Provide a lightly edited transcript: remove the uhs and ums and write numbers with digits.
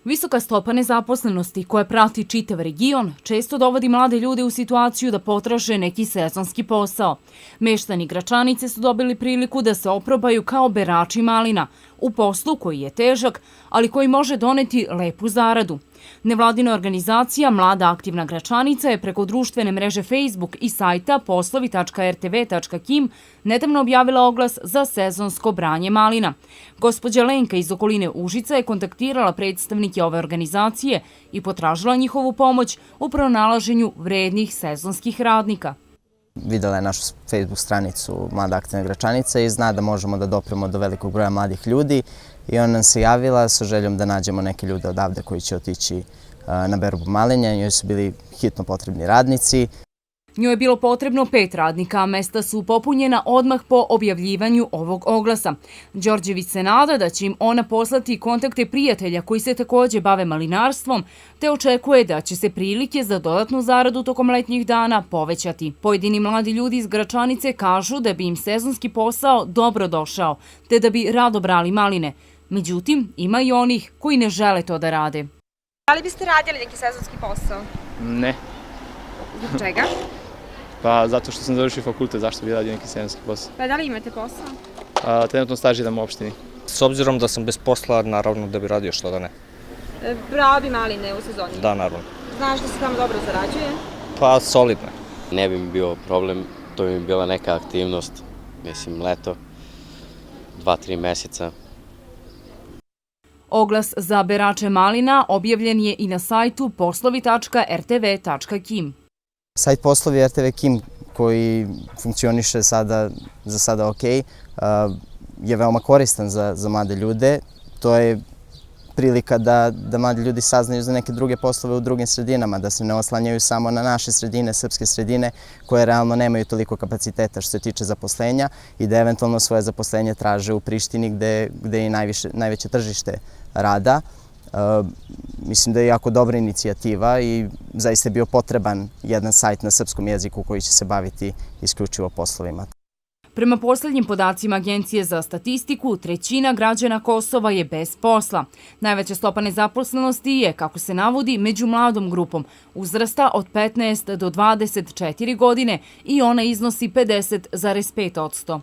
Visoka stopa nezaposlenosti koja prati čitav region često dovodi mlade ljude u situaciju da potraže neki sezonski posao. Meštani Gračanice su dobili priliku da se oprobaju kao berači malina u poslu koji je težak, ali koji može doneti lepu zaradu. Nevladina organizacija Mlada aktivna Gračanica je preko društvene mreže Facebook i sajta poslovi.rtv.kim nedavno objavila oglas za sezonsko branje malina. Gospođa Lenka iz okoline Užica je kontaktirala predstavnike ove organizacije i potražila njihovu pomoć u pronalaženju vrednih sezonskih radnika. Videla je našu Facebook stranicu Mlada aktivna Gračanica i zna da možemo da dopremo do velikog broja mladih ljudi i ona nam se javila sa željom da nađemo neke ljude odavde koji će otići na berbu malinja. Njoj su bili hitno potrebni radnici. Njoj je bilo potrebno 5 radnika, a mesta su popunjena odmah po objavljivanju ovog oglasa. Đorđević se nada da će im ona poslati kontakte prijatelja koji se također bave malinarstvom, te očekuje da će se prilike za dodatnu zaradu tokom letnjih dana povećati. Pojedini mladi ljudi iz Gračanice kažu da bi im sezonski posao dobro došao, te da bi rado brali maline. Međutim, ima i onih koji ne žele to da rade. Da li biste radili neki sezonski posao? Ne. Zbog čega? Pa zato što sam završio fakultet, zašto bi radio neki sezonski posao. Pa da li imate posao? Trenutno stažiram u opštini. S obzirom da sam bez posla, naravno da bi radio, što da ne. Brao bi maline u sezoni? Da, naravno. Znaš da se tamo dobro zarađuje? Pa solidno. Ne bi mi bio problem, to bi mi bila neka aktivnost, mislim leto, 2-3 meseca. Oglas za berače malina objavljen je i na sajtu poslovi.rtv.kim. Sajt poslovi RTV Kim koji funkcioniše za sada ok, je veoma koristan za mlade ljude. To je prilika da mladi ljudi saznaju za neke druge poslove u drugim sredinama, da se ne oslanjaju samo na naše sredine, srpske sredine, koje realno nemaju toliko kapaciteta što se tiče zaposlenja i da eventualno svoje zaposlenje traže u Prištini gde je najveće tržište rada. Mislim da je jako dobra inicijativa i zaista je bio potreban jedan sajt na srpskom jeziku koji će se baviti isključivo poslovima. Prema posljednjim podacima Agencije za statistiku, 1/3 građana Kosova je bez posla. Najveća stopa nezaposlenosti je, kako se navodi, među mladom grupom uzrasta od 15 do 24 godine i ona iznosi 50,5%.